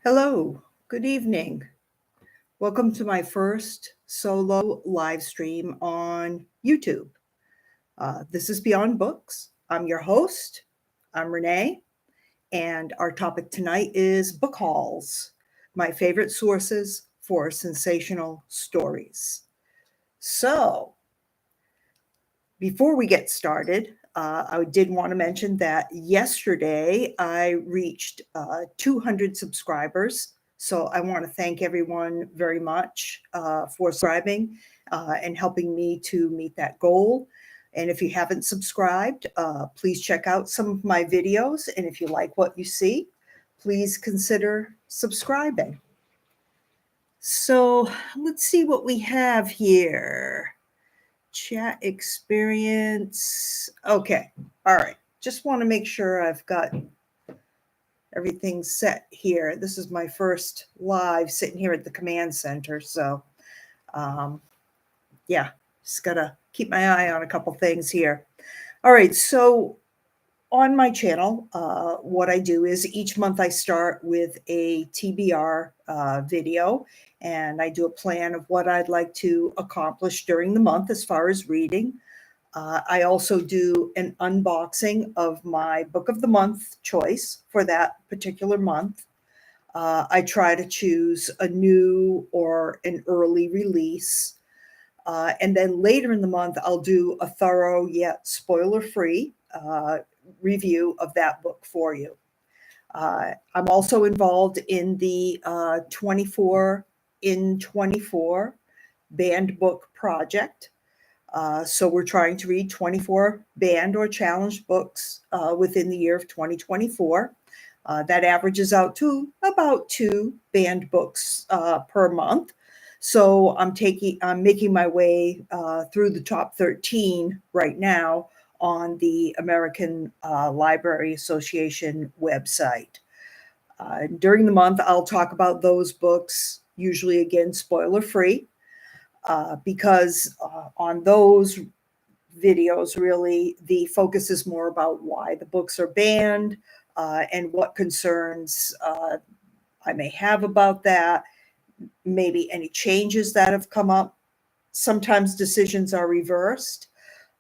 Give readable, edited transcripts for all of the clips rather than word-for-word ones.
Hello, good evening. Welcome to my first solo live stream on YouTube. This is Beyond Books. I'm your host. I'm Renee, and our topic tonight is book hauls, my favorite sources for sensational stories. So, before we get started, I did want to mention that yesterday I reached 200 subscribers. So I want to thank everyone very much for subscribing and helping me to meet that goal. And if you haven't subscribed, please check out some of my videos. And if you like what you see, please consider subscribing. So let's see what we have here. Chat experience. Okay. All right. Just want to make sure I've got everything set here. This is my first live sitting here at the command center. So, yeah, just got to keep my eye on a couple things here. All right. So, on my channel, what I do is each month I start with a TBR video, and I do a plan of what I'd like to accomplish during the month as far as reading. I also do an unboxing of my book of the month choice for that particular month. I try to choose a new or an early release. And then later in the month, I'll do a thorough yet spoiler-free review of that book for you. I'm also involved in the 24 in 24 banned book project. So we're trying to read 24 banned or challenged books within the year of 2024. That averages out to about 2 banned books per month. So I'm making my way through the top 13 right now on the American Library Association website. During the month, I'll talk about those books, usually again spoiler free. Because on those videos, really, the focus is more about why the books are banned and what concerns I may have about that, maybe any changes that have come up. Sometimes decisions are reversed.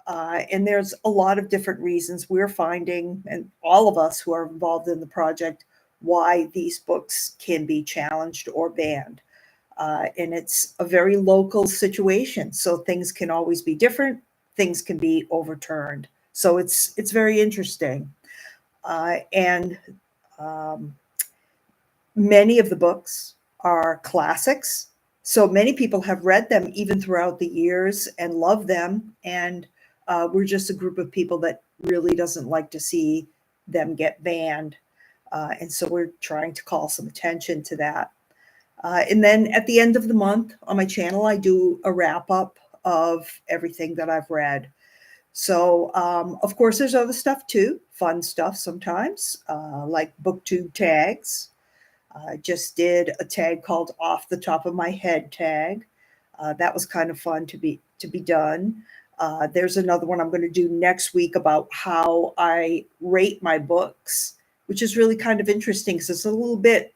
And there's a lot of different reasons we're finding, and all of us who are involved in the project, why these books can be challenged or banned. And it's a very local situation, so things can always be different. Things can be overturned. So it's very interesting. And many of the books are classics. So many people have read them even throughout the years and love them. And we're just a group of people that really doesn't like to see them get banned. And so we're trying to call some attention to that. And then at the end of the month on my channel, I do a wrap up of everything that I've read. So, of course, there's other stuff too, fun stuff sometimes, like booktube tags. I just did a tag called "Off the Top of My Head" tag. That was kind of fun to be done. There's another one I'm going to do next week about how I rate my books, which is really kind of interesting because it's a little bit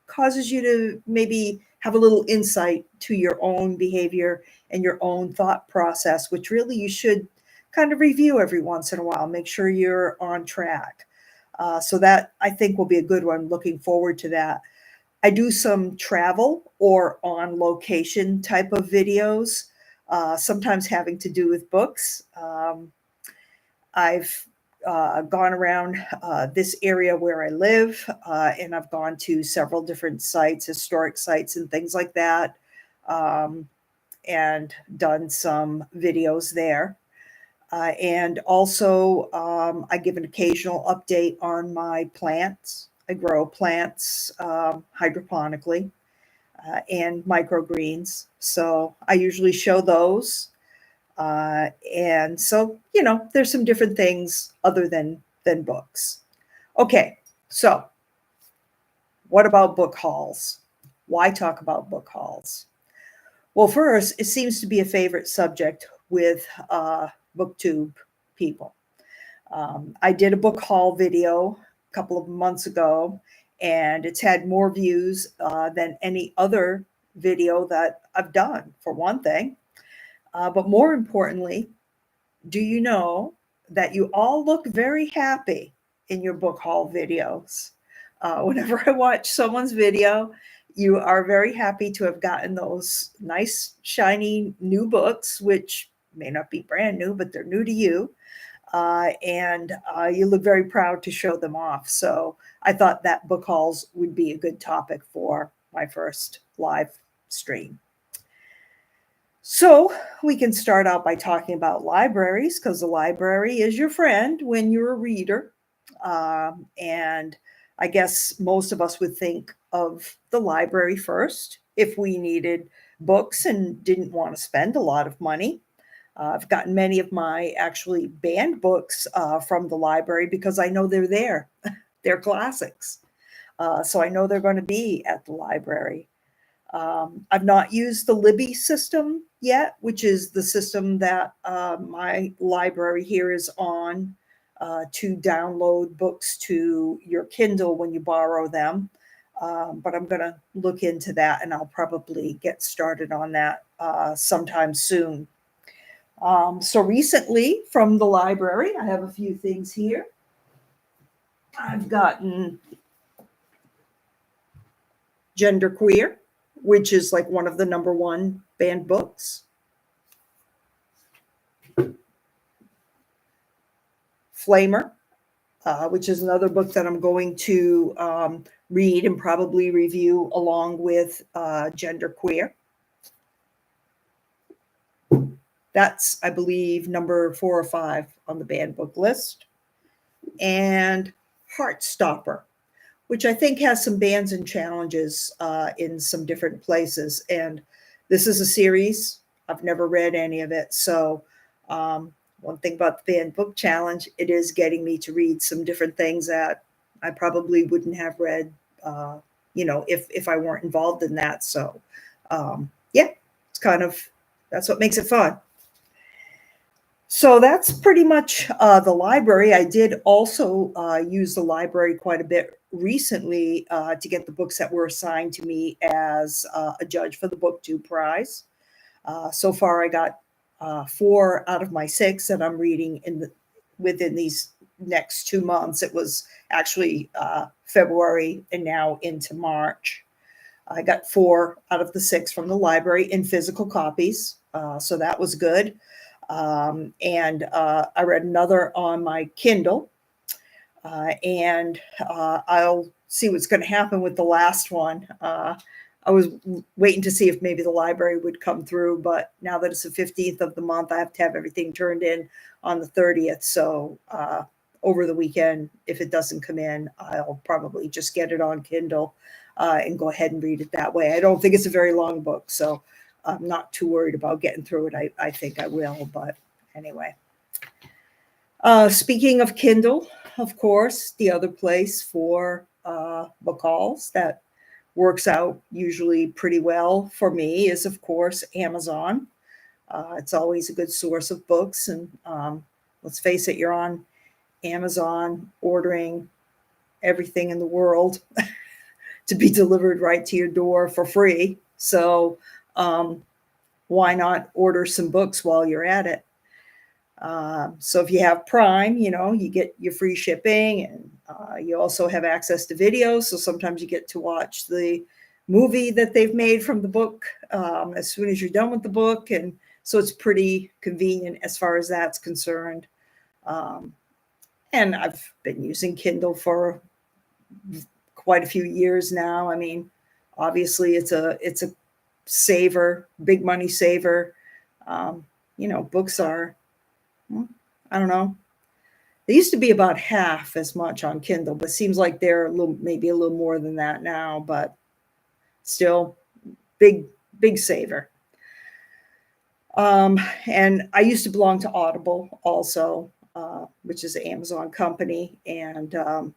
causes you to maybe have a little insight to your own behavior and your own thought process, which really you should kind of review every once in a while, make sure you're on track. So that I think will be a good one. Looking forward to that. I do some travel or on location type of videos, sometimes having to do with books. I've gone around this area where I live, and I've gone to several different sites, historic sites and things like that, and done some videos there. And also, I give an occasional update on my plants. I grow plants hydroponically and microgreens. So I usually show those. And so, there's some different things other than books. Okay, so what about book hauls? Why talk about book hauls? Well, first, it seems to be a favorite subject with booktube people. I did a book haul video a couple of months ago, and it's had more views than any other video that I've done, for one thing. But more importantly, do you know that you all look very happy in your book haul videos? Whenever I watch someone's video, you are very happy to have gotten those nice, shiny new books, which may not be brand new, but they're new to you. And you look very proud to show them off. So I thought that book hauls would be a good topic for my first live stream. So we can start out by talking about libraries, because the library is your friend when you're a reader. And I guess most of us would think of the library first if we needed books and didn't want to spend a lot of money. I've gotten many of my actually banned books from the library because I know they're there. They're classics. So I know they're going to be at the library. I've not used the Libby system yet, which is the system that my library here is on to download books to your Kindle when you borrow them. But I'm going to look into that, and I'll probably get started on that sometime soon. So recently from the library, I have a few things here. I've gotten Genderqueer, which is like one of the #1 banned books. Flamer, which is another book that I'm going to read and probably review along with Genderqueer. That's, I believe, number 4 or 5 on the banned book list. And Heartstopper, which I think has some bans and challenges in some different places. And this is a series. I've never read any of it. So one thing about the banned book challenge, it is getting me to read some different things that I probably wouldn't have read, if I weren't involved in that. So yeah, that's what makes it fun. So that's pretty much the library. I did also use the library quite a bit recently to get the books that were assigned to me as a judge for the BookTube Prize. So far, I got 4 out of my 6 that I'm reading within these next 2 months. It was actually February and now into March. I got 4 out of the 6 from the library in physical copies, so that was good. And I read another on my Kindle, and I'll see what's going to happen with the last one. I was waiting to see if maybe the library would come through, but now that it's the 15th of the month, I have to have everything turned in on the 30th. So over the weekend, if it doesn't come in, I'll probably just get it on Kindle and go ahead and read it that way. I don't think it's a very long book, so I'm not too worried about getting through it. I think I will, but anyway. Speaking of Kindle, of course, the other place for book hauls that works out usually pretty well for me is, of course, Amazon. It's always a good source of books. And let's face it, you're on Amazon ordering everything in the world to be delivered right to your door for free. So why not order some books while you're at it? So if you have Prime, you get your free shipping, and you also have access to videos. So sometimes you get to watch the movie that they've made from the book as soon as you're done with the book. And so it's pretty convenient as far as that's concerned. And I've been using Kindle for quite a few years now. I mean, obviously it's a saver, big money saver. Books are, I don't know. They used to be about half as much on Kindle, but it seems like they're maybe a little more than that now, but still big saver. And I used to belong to Audible also, which is an Amazon company. And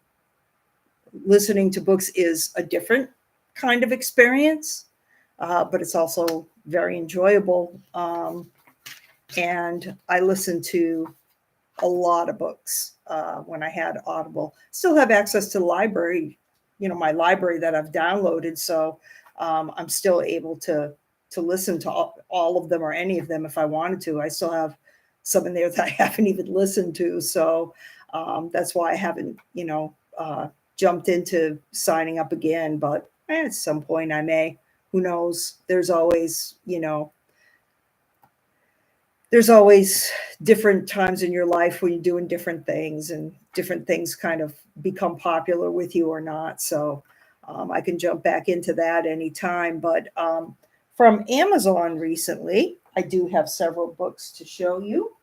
listening to books is a different kind of experience, but it's also very enjoyable. And I listened to a lot of books when I had Audible. Still have access to the library my library that I've downloaded. So I'm still able to listen to all of them or any of them if I wanted to. I still have some in there that I haven't even listened to. So that's why I haven't, jumped into signing up again. But at some point I may. Who knows? There's always different times in your life when you're doing different things, and different things kind of become popular with you or not. So I can jump back into that anytime. But from Amazon recently, I do have several books to show you.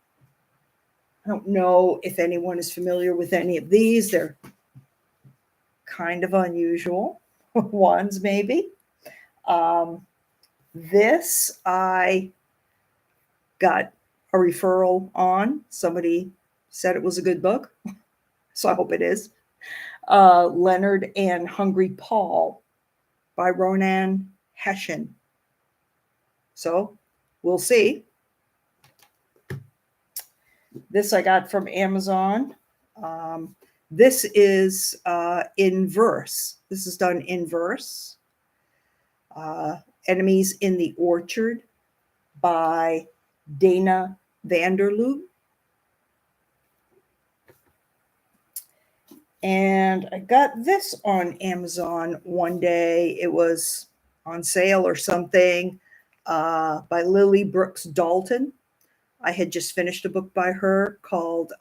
I don't know if anyone is familiar with any of these. They're kind of unusual ones, maybe. Um, this I got a referral on. Somebody said it was a good book, so I hope it is. Leonard and Hungry Paul by Ronan Hession. So we'll see. This I got from Amazon. This is in verse. This is done in verse. Enemies in the Orchard by Dana Vanderloo. And I got this on Amazon one day. It was on sale or something, by Lily Brooks Dalton. I had just finished a book by her called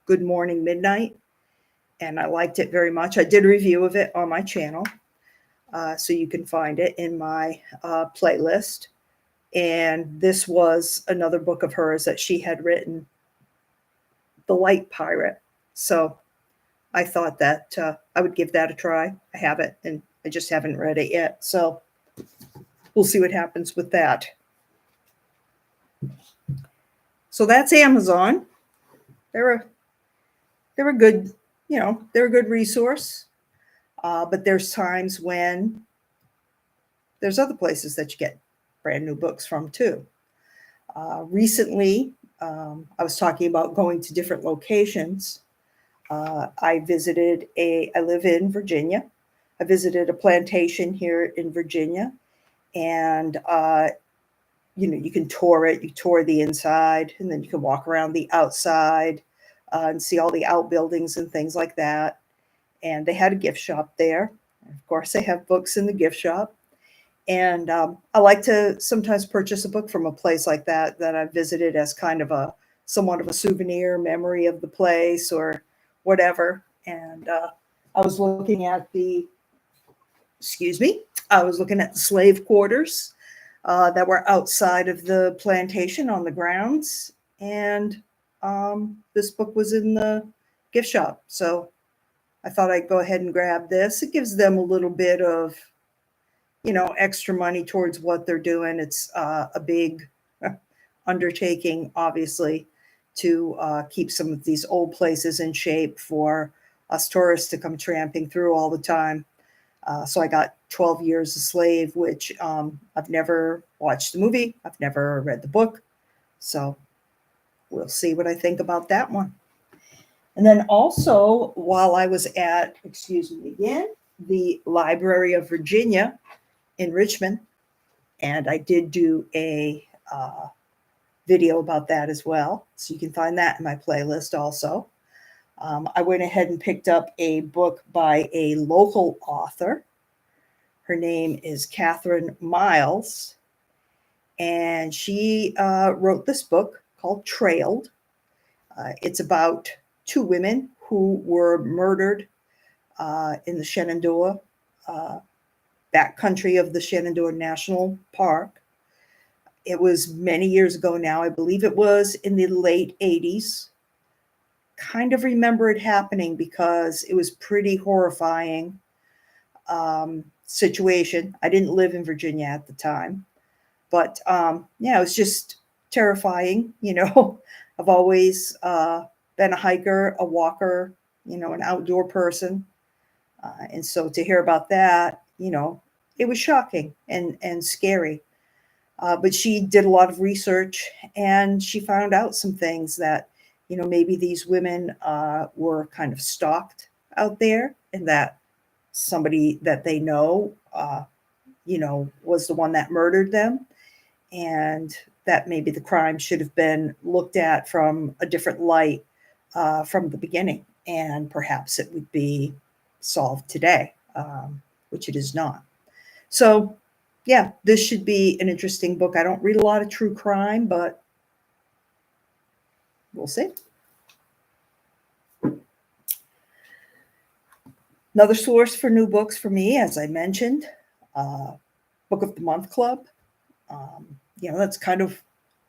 Good Morning Midnight, and I liked it very much. I did a review of it on my channel, so you can find it in my playlist. And this was another book of hers that she had written, The Light Pirate. So I thought that I would give that a try. I have it, and I just haven't read it yet. So we'll see what happens with that. So that's Amazon. They're a good, they're a good resource. But there's times when there's other places that you get brand new books from too. Recently, I was talking about going to different locations. I live in Virginia. I visited a plantation here in Virginia, and you can tour it. You tour the inside, and then you can walk around the outside and see all the outbuildings and things like that. And they had a gift shop there. Of course, they have books in the gift shop. And I like to sometimes purchase a book from a place like that I visited as kind of somewhat of a souvenir memory of the place or whatever. And I was looking at I was looking at the slave quarters that were outside of the plantation on the grounds. And this book was in the gift shop. So I thought I'd go ahead and grab this. It gives them a little bit of, extra money towards what they're doing. It's a big undertaking, obviously, to keep some of these old places in shape for us tourists to come tramping through all the time. So I got 12 Years a Slave, which I've never watched the movie. I've never read the book. So we'll see what I think about that one. And then also, while I was at, the Library of Virginia in Richmond, and I did do a video about that as well. So you can find that in my playlist also. I went ahead and picked up a book by a local author. Her name is Catherine Miles, and she wrote this book called Trailed. It's about two women who were murdered in the Shenandoah, backcountry of the Shenandoah National Park. It was many years ago now. I believe it was in the late 80s. Kind of remember it happening because it was pretty horrifying situation. I didn't live in Virginia at the time, but it was just terrifying. I've always been a hiker, a walker, an outdoor person. And so to hear about that, it was shocking and scary. But she did a lot of research, and she found out some things that, maybe these women were kind of stalked out there, and that somebody that they know, was the one that murdered them, and that maybe the crime should have been looked at from a different light from the beginning, and perhaps it would be solved today, which it is not. So, yeah, this should be an interesting book. I don't read a lot of true crime, but we'll see. Another source for new books for me, as I mentioned, uh, Book of the Month Club. That's kind of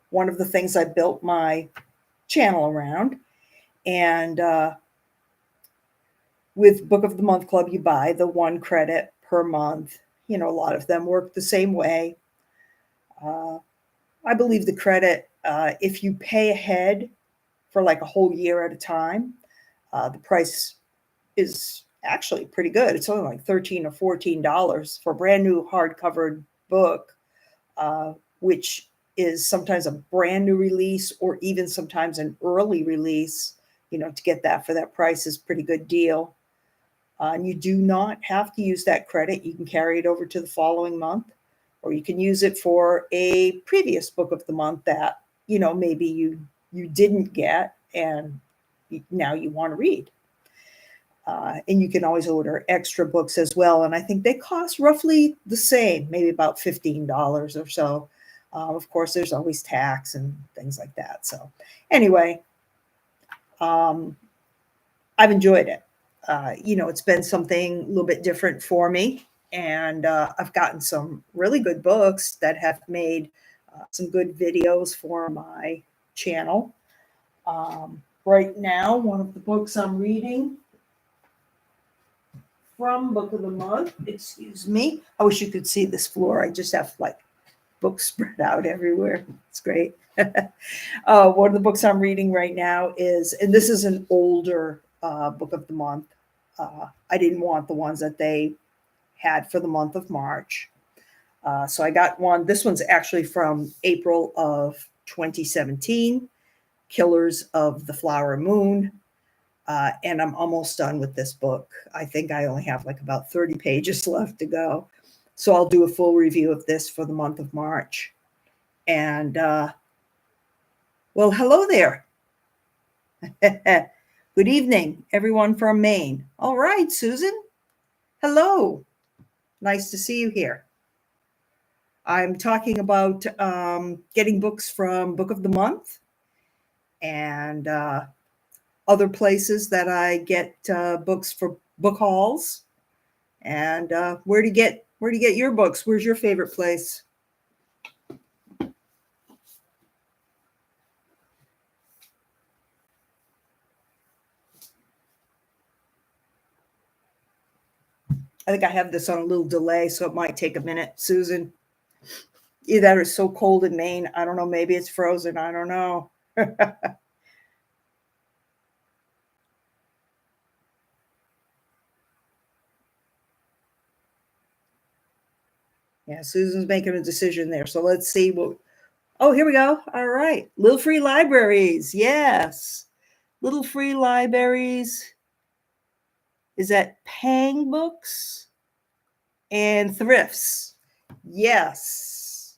one of the things I built my channel around. And with Book of the Month Club, you buy the 1 credit per month. A lot of them work the same way. I believe the credit, if you pay ahead for like a whole year at a time, the price is actually pretty good. It's only like $13 or $14 for a brand new hardcover book, which is sometimes a brand new release or even sometimes an early release. To get that for that price is a pretty good deal. And you do not have to use that credit. You can carry it over to the following month, or you can use it for a previous book of the month that maybe you didn't get and now you want to read. And you can always order extra books as well. And I think they cost roughly the same, maybe about $15 or so. Of course, there's always tax and things like that. So anyway, I've enjoyed it. It's been something a little bit different for me. And I've gotten some really good books that have made some good videos for my channel. Right now, one of the books I'm reading from Book of the Month, excuse me. I wish you could see this floor. I just have like books spread out everywhere. It's great. One of the books I'm reading right now is, and this is an older Book of the Month. I didn't want the ones that they had for the month of March. So I got one. This one's actually from April of 2017, Killers of the Flower Moon. And I'm almost done with this book. I think I only have like about 30 pages left to go. So I'll do a full review of this for the month of March. And, well, hello there. Good evening, everyone from Maine. All right, Susan. Hello. Nice to see you here. I'm talking about getting books from Book of the Month and other places that I get books for book hauls. And where do you get your books? Where's your favorite place? I think I have this on a little delay, so it might take a minute. Susan, either that or it's so cold in Maine. I don't know. Maybe it's frozen. I don't know. Yeah, Susan's making a decision there. So let's see what. Oh, here we go. All right. Little free libraries. Yes. Little free libraries. Is that paying books and thrifts? Yes.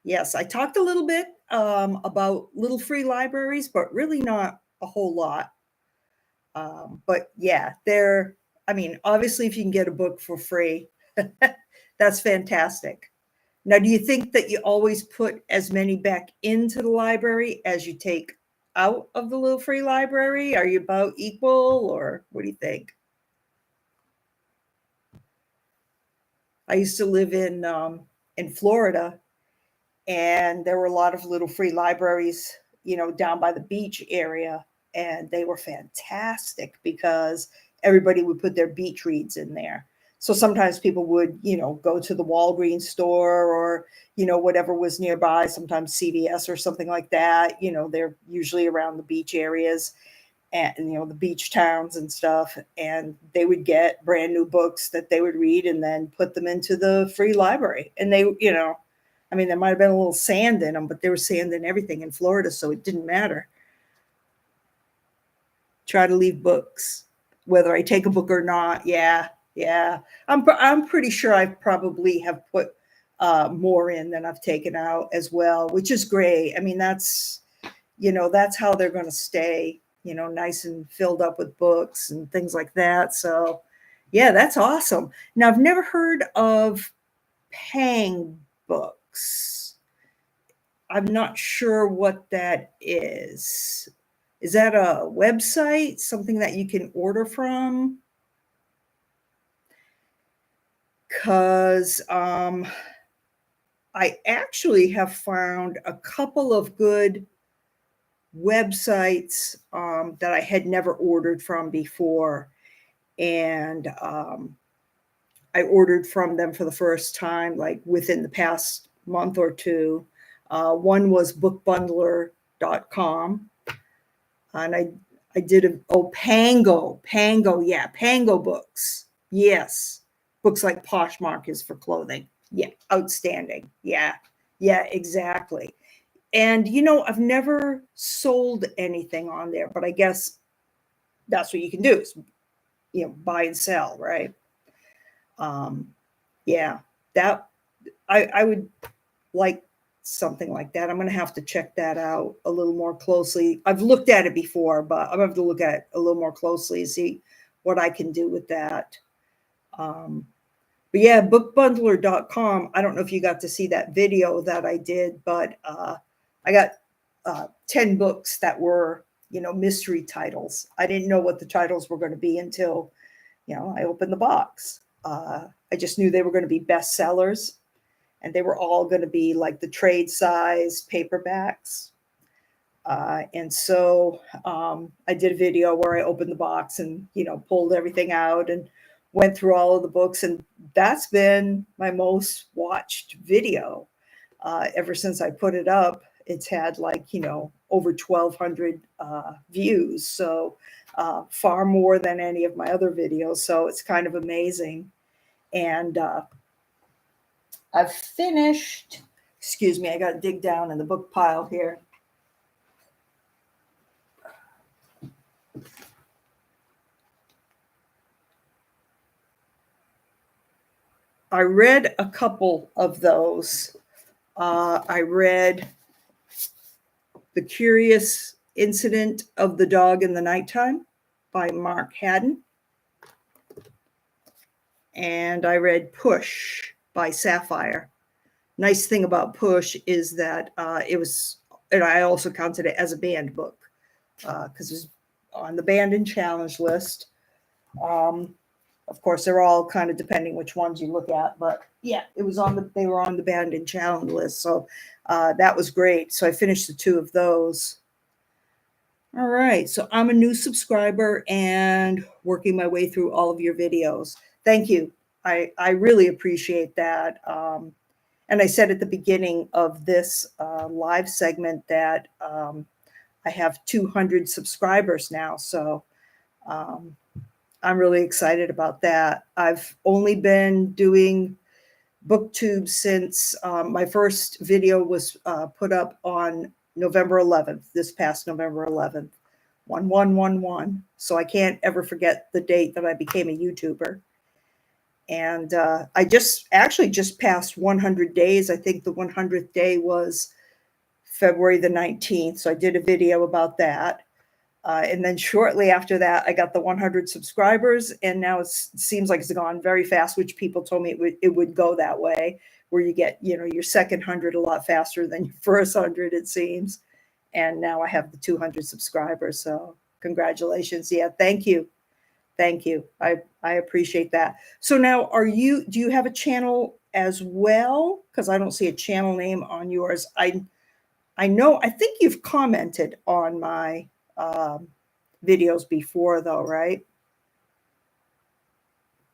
Yes. I talked a little bit about little free libraries, but really not a whole lot. But yeah, obviously, if you can get a book for free, that's fantastic. Now, do you think that you always put as many back into the library as you take out of the little free library? Are you about equal, or what do you think? I used to live in Florida, and there were a lot of little free libraries, down by the beach area, and they were fantastic because everybody would put their beach reads in there. So sometimes people would, go to the Walgreens store or, whatever was nearby, sometimes CVS or something like that. They're usually around the beach areas and, the beach towns and stuff. And they would get brand new books that they would read and then put them into the free library. And they, there might have been a little sand in them, but there was sand in everything in Florida, so it didn't matter. Try to leave books, whether I take a book or not. Yeah, Yeah. I'm pretty sure I probably have put more in than I've taken out as well, which is great. I mean, that's how they're going to stay, nice and filled up with books and things like that. So, yeah, that's awesome. Now, I've never heard of Pang Books. I'm not sure what that is. Is that a website, something that you can order from? Because I actually have found a couple of good websites that I had never ordered from before. And I ordered from them for the first time, like within the past month or two. One was bookbundler.com. And I did Pango, yeah, Pango books. Yes. Books like Poshmark is for clothing. Yeah, outstanding. Yeah. Yeah, exactly. And I've never sold anything on there, but I guess that's what you can do is, buy and sell, right? Um, yeah, that I would like something like that. I'm going to have to check that out a little more closely. I've looked at it before, but I'm going to have to look at it a little more closely and see what I can do with that. But yeah, bookbundler.com. I don't know if you got to see that video that I did, but I got 10 books that were, mystery titles. I didn't know what the titles were going to be until, I opened the box. I just knew they were going to be bestsellers, and they were all going to be like the trade size paperbacks. And so I did a video where I opened the box and, pulled everything out and went through all of the books. And that's been my most watched video ever since I put it up. It's had like, over 1,200 views. So far more than any of my other videos. So it's kind of amazing. And I've finished, excuse me, I got to dig down in the book pile here. I read a couple of those. I read The Curious Incident of the Dog in the Nighttime by Mark Haddon. And I read Push by Sapphire. Nice thing about Push is that it was, and I also counted it as a banned book because it was on the banned and challenge list. Of course, they're all kind of depending which ones you look at, but yeah, they were on the banned and challenge list. So that was great. So I finished the two of those. All right. So I'm a new subscriber and working my way through all of your videos. Thank you. I really appreciate that. And I said at the beginning of this live segment that I have 200 subscribers now. So I'm really excited about that. I've only been doing BookTube since my first video was put up on November 11th, this past November 11th, 1111. So I can't ever forget the date that I became a YouTuber. And I just passed 100 days. I think the 100th day was February the 19th. So I did a video about that. And then shortly after that, I got the 100 subscribers, and now it seems like it's gone very fast, which people told me it would go that way, where you get, your second 100 a lot faster than your first 100, it seems. And now I have the 200 subscribers. So congratulations. Yeah, thank you. Thank you. I appreciate that. So now do you have a channel as well? Because I don't see a channel name on yours. I think you've commented on my videos before though, right?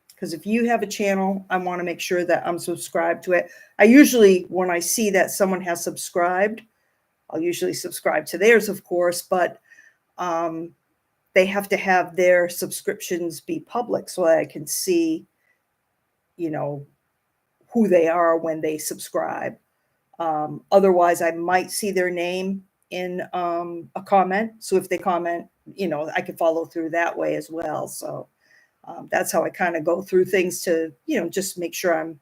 Because if you have a channel, I want to make sure that I'm subscribed to it. I usually, when I see that someone has subscribed, I'll usually subscribe to theirs, of course, but they have to have their subscriptions be public so that I can see, who they are when they subscribe. Otherwise, I might see their name in a comment. So if they comment, I can follow through that way as well. So That's how I kind of go through things to, just make sure I'm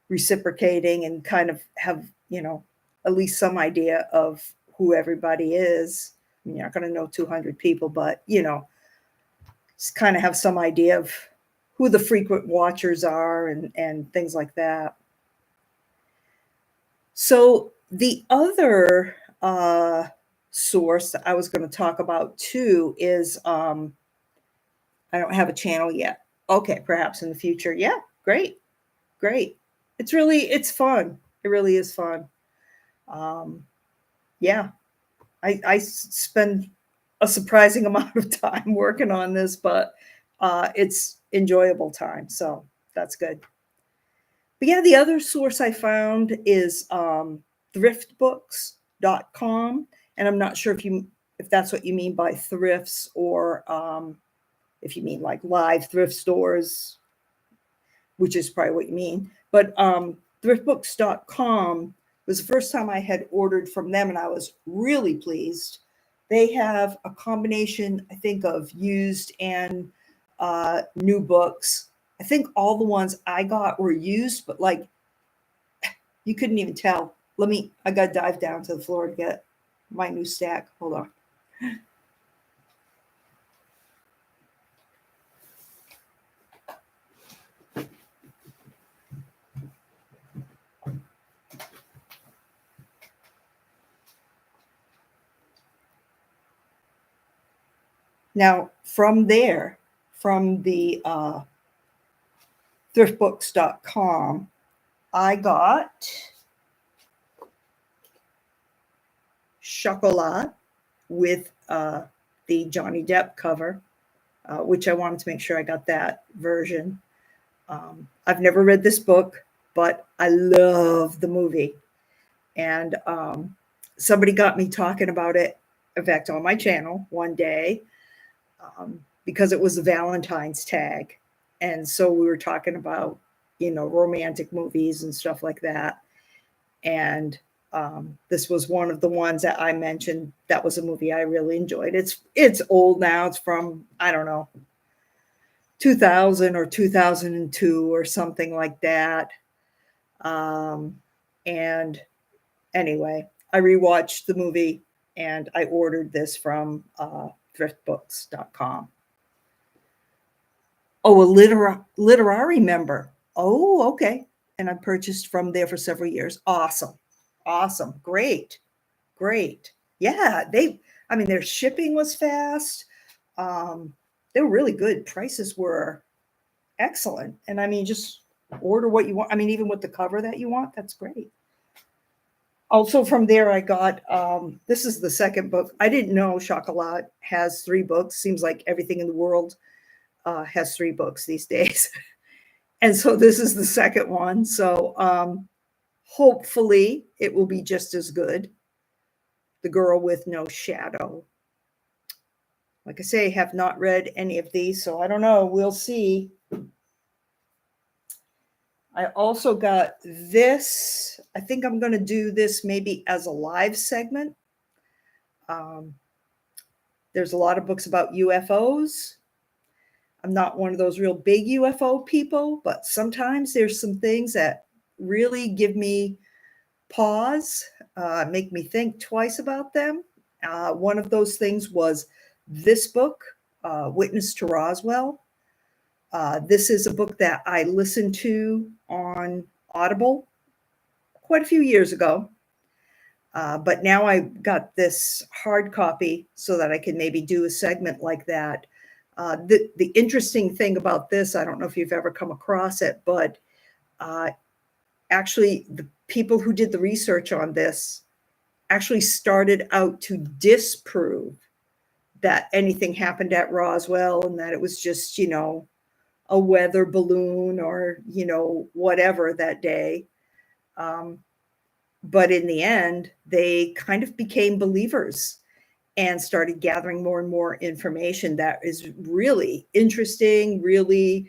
reciprocating and kind of have, at least some idea of who everybody is. I mean, you're not going to know 200 people, but, just kind of have some idea of who the frequent watchers are and things like that. So the other source that I was going to talk about too is I don't have a channel yet. Okay, perhaps in the future. Yeah, great, great. It's fun. It really is fun. Um, yeah, I spend a surprising amount of time working on this, but it's enjoyable time. So that's good. But yeah, the other source I found is thriftbooks.com. And I'm not sure if that's what you mean by thrifts, or if you mean like live thrift stores, which is probably what you mean. But thriftbooks.com was the first time I had ordered from them, and I was really pleased. They have a combination, I think, of used and new books. I think all the ones I got were used, but like you couldn't even tell. I got to dive down to the floor to get my new stack. Hold on. Now, from there, from the thriftbooks.com, I got Chocolat with the Johnny Depp cover, which I wanted to make sure I got that version. I've never read this book, but I love the movie. And somebody got me talking about it, in fact, on my channel one day, because it was the Valentine's tag. And so we were talking about, romantic movies and stuff like that. And this was one of the ones that I mentioned. That was a movie I really enjoyed. It's old now. It's from, I don't know, 2000 or 2002 or something like that. And anyway, I rewatched the movie and I ordered this from thriftbooks.com. Oh, a literary member. Oh, okay. And I purchased from there for several years. Awesome. Awesome. Great. Great. Yeah, their shipping was fast. They were really good. Prices were excellent. And just order what you want. Even with the cover that you want, that's great. Also from there, I got, this is the second book. I didn't know Chocolat has 3 books. Seems like everything in the world has 3 books these days. And so this is the second one. So hopefully it will be just as good. The Girl with No Shadow. Like I say, have not read any of these, so I don't know. We'll see. I also got this. I think I'm going to do this maybe as a live segment. There's a lot of books about UFOs. I'm not one of those real big UFO people, but sometimes there's some things that really give me pause, make me think twice about them. One of those things was this book, Witness to Roswell. This is a book that I listened to on Audible quite a few years ago. But now I got this hard copy so that I can maybe do a segment like that. The interesting thing about this, I don't know if you've ever come across it, but actually the people who did the research on this actually started out to disprove that anything happened at Roswell and that it was just, a weather balloon or, whatever that day. But in the end, they kind of became believers and started gathering more and more information that is really interesting, really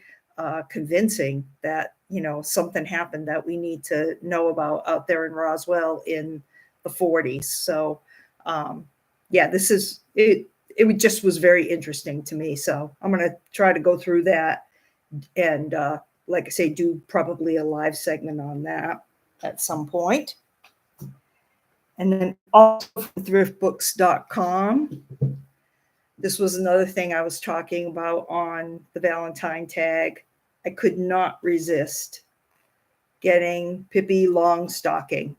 convincing that, something happened that we need to know about out there in Roswell in the 40s. So, yeah, this is it. just was very interesting to me. So I'm going to try to go through that and, like I say, do probably a live segment on that at some point. And then also thriftbooks.com. This was another thing I was talking about on the Valentine tag. I could not resist getting Pippi Longstocking.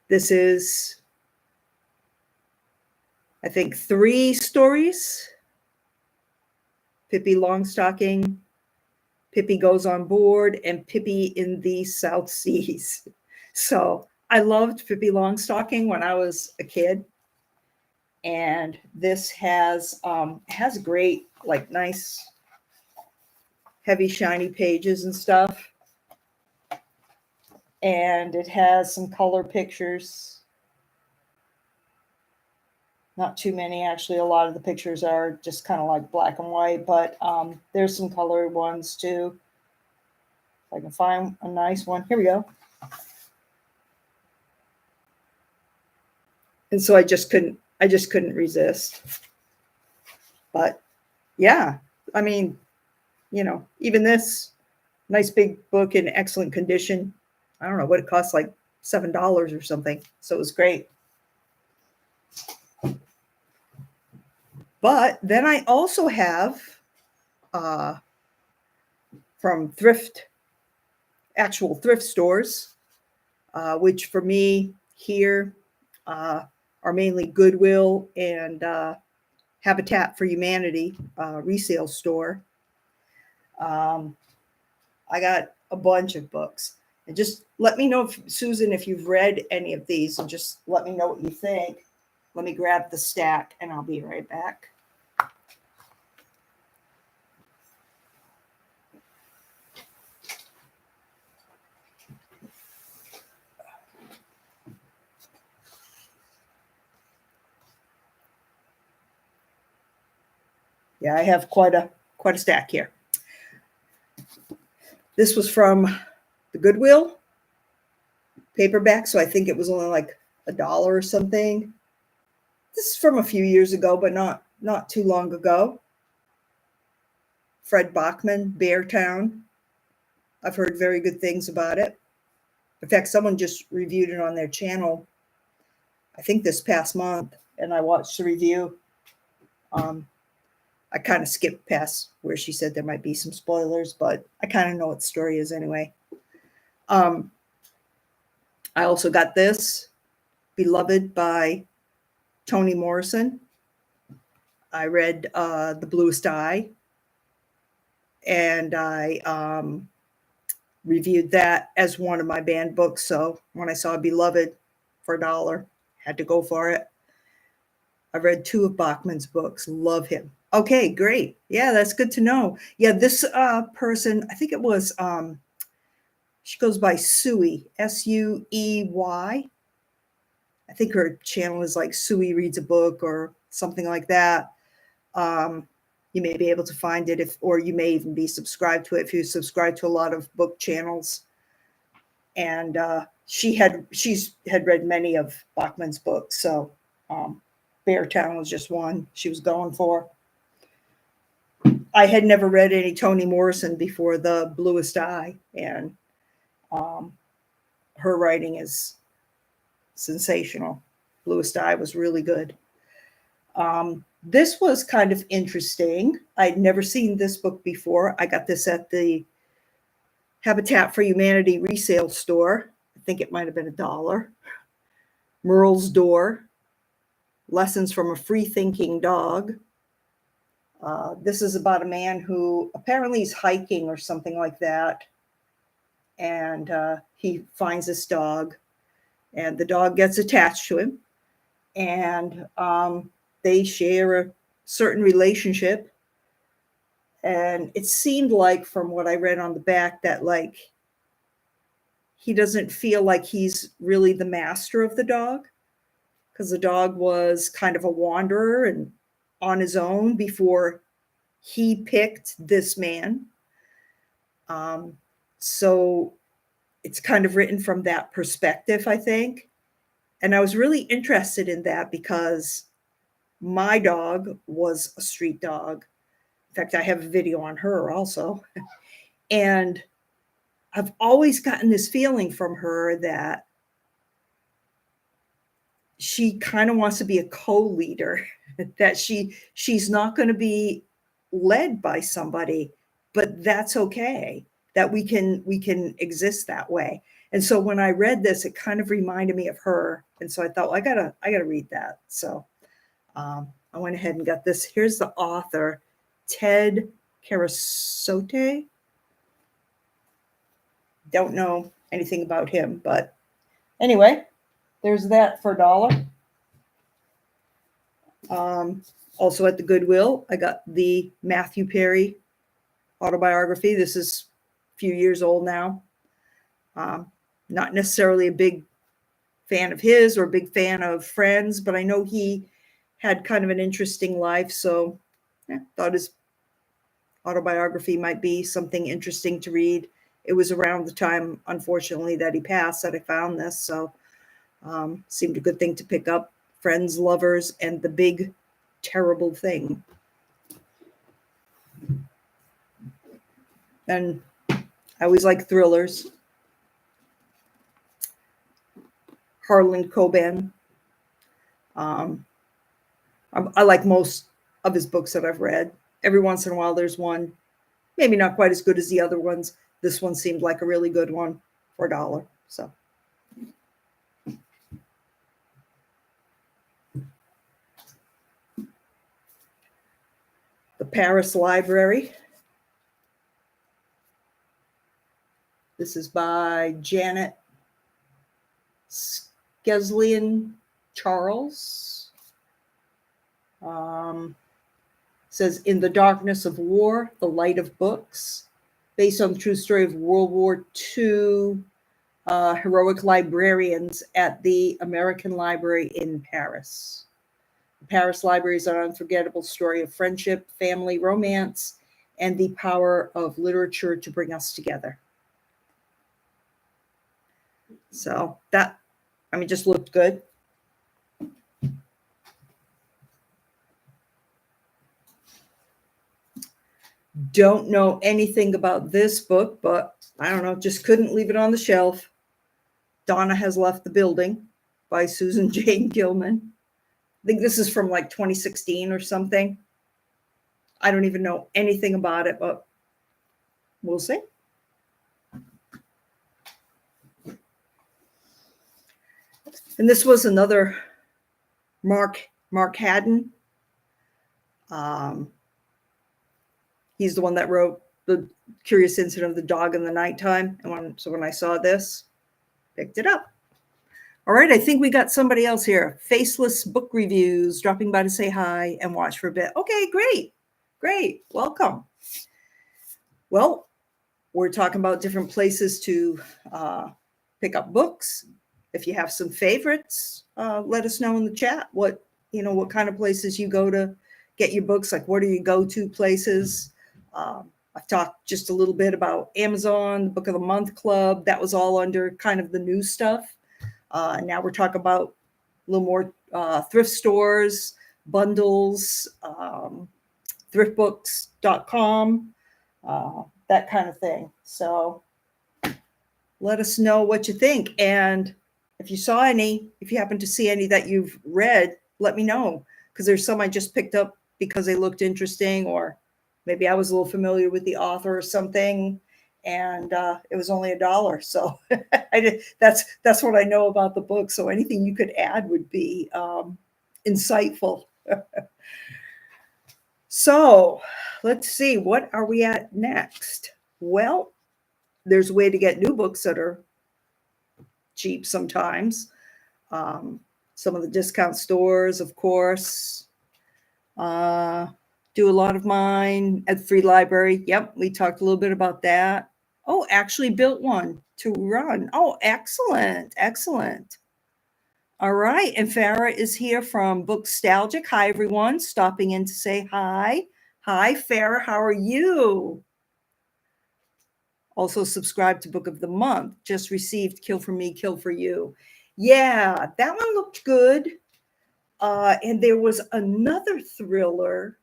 This is, I think, 3 stories. Pippi Longstocking, Pippi Goes on Board, and Pippi in the South Seas. So I loved Pippi Longstocking when I was a kid. And this has great, like, nice, heavy, shiny pages and stuff. And it has some color pictures. Not too many, actually. A lot of the pictures are just kind of like black and white, but there's some colored ones too. If I can find a nice one. Here we go. And so I just couldn't resist. But yeah, I mean, even this nice big book in excellent condition. I don't know what it costs, like $7 or something. So it was great. But then I also have from actual thrift stores, which for me here are mainly Goodwill and Habitat for Humanity resale store. I got a bunch of books. And just let me know, Susan, if you've read any of these, and just let me know what you think. Let me grab the stack and I'll be right back. Yeah, I have quite a stack here. This was from the Goodwill paperback, so I think it was only like $1 or something. This is from a few years ago, but not too long ago. Fred Bachman, Beartown. I've heard very good things about it. In fact, someone just reviewed it on their channel, I think this past month, and I watched the review. I kind of skipped past where she said there might be some spoilers, but I kind of know what the story is anyway. I also got this, Beloved by Toni Morrison. I read The Bluest Eye, and I reviewed that as one of my banned books. So when I saw Beloved for $1, had to go for it. I read 2 of Bachman's books. Love him. Okay, great. Yeah, that's good to know. Yeah, this person, I think it was, she goes by Suey, Suey. I think her channel is like Suey Reads a Book or something like that. You may be able to find it or you may even be subscribed to it if you subscribe to a lot of book channels. And she's had read many of Bachman's books. So Beartown was just one she was going for. I had never read any Toni Morrison before The Bluest Eye, and her writing is sensational. Bluest Eye was really good. This was kind of interesting. I'd never seen this book before. I got this at the Habitat for Humanity resale store. I think it might have been $1. Merle's Door, Lessons from a Free-Thinking Dog. This is about a man who apparently is hiking or something like that. And he finds this dog, and the dog gets attached to him. And they share a certain relationship. And it seemed like, from what I read on the back, that like he doesn't feel like he's really the master of the dog, because the dog was kind of a wanderer and on his own before he picked this man. So it's kind of written from that perspective, I think. And I was really interested in that because My dog was a street dog. In fact, I have a video on her also. And I've always gotten this feeling from her that she kind of wants to be a co-leader, that she's not going to be led by somebody, but that's okay, that we can exist that way. And so when I read this, it kind of reminded me of her. And so I thought, well, I gotta read that. So I went ahead and got this. Here's the author, Ted Karasote. Don't know anything about him, but anyway, there's that for $1. Also at the Goodwill, I got the Matthew Perry autobiography. This is a few years old now. Not necessarily a big fan of his or a big fan of Friends, but I know he had kind of an interesting life. So thought his autobiography might be something interesting to read. It was around the time, unfortunately, that he passed that I found this. So seemed a good thing to pick up. Friends, Lovers, and The Big Terrible Thing. And I always like thrillers. Harlan Coben. I like most of his books that I've read. Every once in a while, there's one, maybe not quite as good as the other ones. This one seemed like a really good one for $1. So. The Paris Library. This is by Janet Skeslien Charles. Says, In the Darkness of War, The Light of Books, based on the true story of World War II heroic librarians at the American Library in Paris. The Paris Library is an unforgettable story of friendship, family, romance, and the power of literature to bring us together. So that, just looked good. Don't know anything about this book, but I don't know, just couldn't leave it on the shelf. Donna Has Left the Building by Susan Jane Gilman. I think this is from like 2016 or something. I don't even know anything about it, but we'll see. And this was another Mark Haddon. He's the one that wrote The Curious Incident of the Dog in the Nighttime. And when I saw this, picked it up. All right, I think we got somebody else here. Faceless Book Reviews, dropping by to say hi and watch for a bit. Okay, great. Welcome. Well, we're talking about different places to pick up books. If you have some favorites, let us know in the chat what kind of places you go to get your books. Like, what are your go-to places? I've talked just a little bit about Amazon, the Book of the Month Club. That was all under kind of the new stuff. Now we're talking about a little more thrift stores, bundles, thriftbooks.com, that kind of thing. So let us know what you think. And if you happen to see any that you've read, let me know, because there's some I just picked up because they looked interesting, or maybe I was a little familiar with the author or something, and it was only $1. So that's what I know about the book. So anything you could add would be insightful. So let's see, what are we at next? Well, there's a way to get new books that are cheap sometimes. Some of the discount stores, of course. Do a lot of mine at Free Library. Yep, we talked a little bit about that. Oh, actually built one to run. Oh, excellent. All right, and Farah is here from Bookstalgic. Hi, everyone. Stopping in to say hi. Hi, Farah. How are you? Also subscribe to Book of the Month. Just received Kill for Me, Kill for You. Yeah, that one looked good. And there was another thriller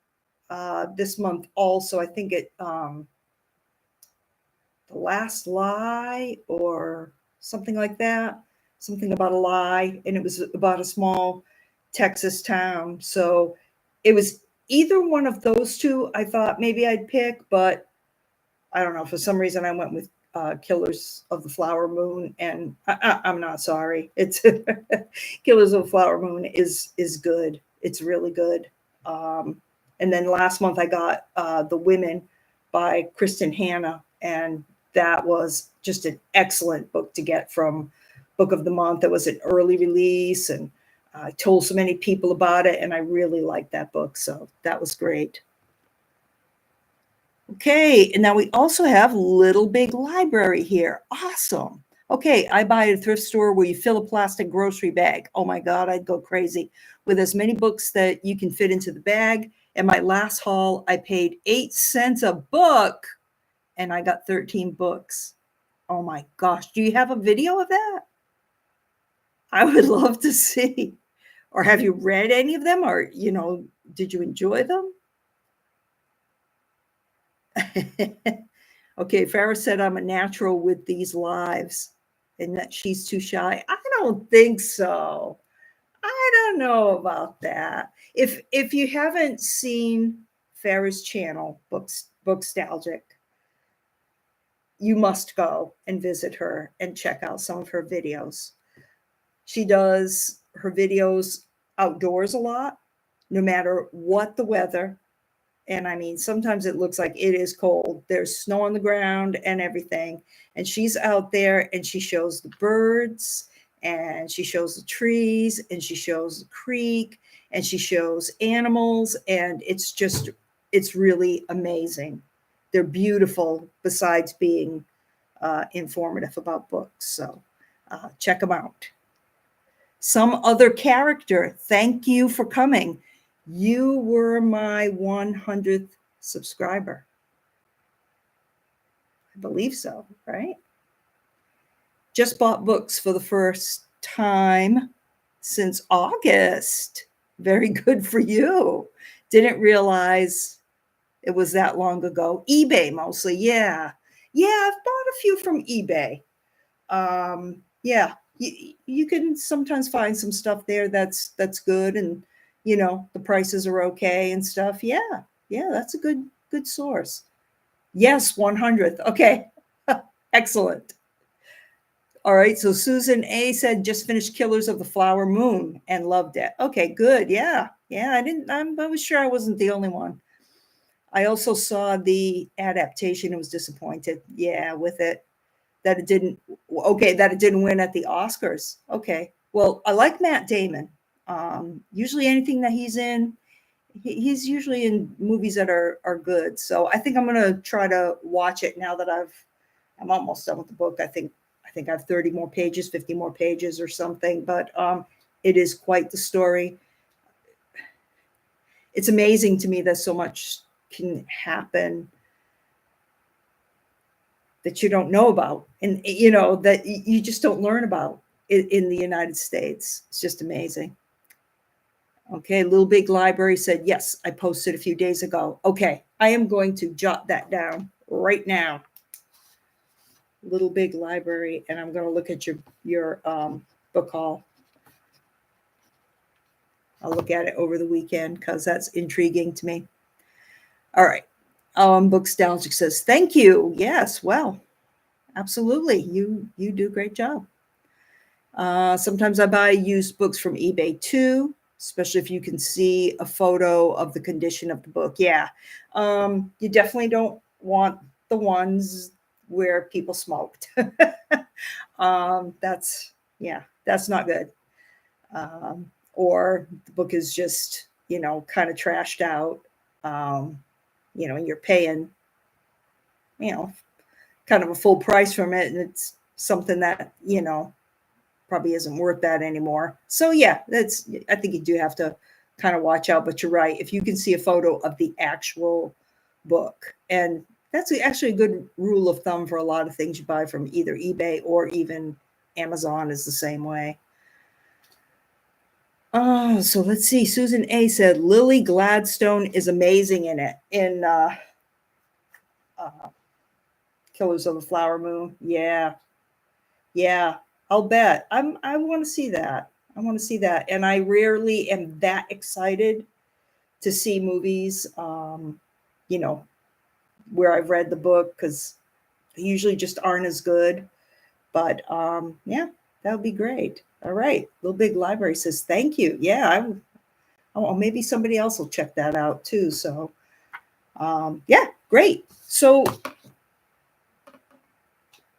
this month also. I think The Last Lie or something like that. Something about a lie, and it was about a small Texas town. So it was either one of those two I thought maybe I'd pick, but I don't know. For some reason, I went with Killers of the Flower Moon, and I'm not sorry. It's Killers of the Flower Moon is good. It's really good. Um, and then last month I got The Women by Kristen Hanna, and that was just an excellent book to get from Book of the Month. It was an early release, and I told so many people about it, and I really liked that book. So that was great. Okay, and now we also have Little Big Library here. Awesome. Okay, I buy at a thrift store where you fill a plastic grocery bag. Oh my God, I'd go crazy with as many books that you can fit into the bag. And my last haul, I paid 8 cents a book and I got 13 books. Oh my gosh, do you have a video of that? I would love to see. Or have you read any of them? Or, did you enjoy them? Okay, Farrah said I'm a natural with these lives and that she's too shy. I don't think so. I don't know about that. If you haven't seen Farrah's channel, Bookstalgic, you must go and visit her and check out some of her videos. She does her videos outdoors a lot, no matter what the weather. And I mean, sometimes it looks like it is cold. There's snow on the ground and everything. And she's out there and she shows the birds and she shows the trees and she shows the creek and she shows animals. And it's really amazing. They're beautiful besides being informative about books. So check them out. Some other character, thank you for coming. You were my 100th subscriber. I believe so, right? Just bought books for the first time since August. Very good for you. Didn't realize it was that long ago. eBay mostly, yeah. Yeah, I've bought a few from eBay. Yeah, you can sometimes find some stuff there that's good, and the prices are okay and stuff. Yeah, yeah, that's a good source. Yes, 100th. Okay, excellent. All right, so Susan A said just finished Killers of the Flower Moon and loved it. Okay, good. Yeah, yeah. I was sure I wasn't the only one. I also saw the adaptation and was disappointed. Yeah, with it. That it didn't win at the Oscars. Okay. Well, I like Matt Damon. Usually anything that he's in, he's usually in movies that are good. So I think I'm gonna try to watch it now that I'm almost done with the book. I have 30 more pages, 50 more pages or something, but it is quite the story. It's amazing to me that so much can happen that you don't know about, and that you just don't learn about in the United States. It's just amazing. Okay, Little Big Library said, yes, I posted a few days ago. Okay, I am going to jot that down right now. Little Big Library, and I'm going to look at your book haul. I'll look at it over the weekend because that's intriguing to me. All right. Bookstalgic says, thank you. Yes, well, absolutely. You do a great job. Sometimes I buy used books from eBay too, especially if you can see a photo of the condition of the book. Yeah. You definitely don't want the ones where people smoked. That's not good. Or the book is just, kind of trashed out, and you're paying, kind of a full price from it. And it's something that, probably isn't worth that anymore. So yeah, I think you do have to kind of watch out, but you're right. If you can see a photo of the actual book, and that's actually a good rule of thumb for a lot of things you buy from either eBay or even Amazon is the same way. So let's see. Susan A said Lily Gladstone is amazing in it in uh, Killers of the Flower Moon. Yeah, yeah. I'll bet. I want to see that. I want to see that, and I rarely am that excited to see movies. You know, where I've read the book because they usually just aren't as good. But yeah, that would be great. All right, Little Big Library says thank you. Yeah, oh, maybe somebody else will check that out too. So yeah, great. So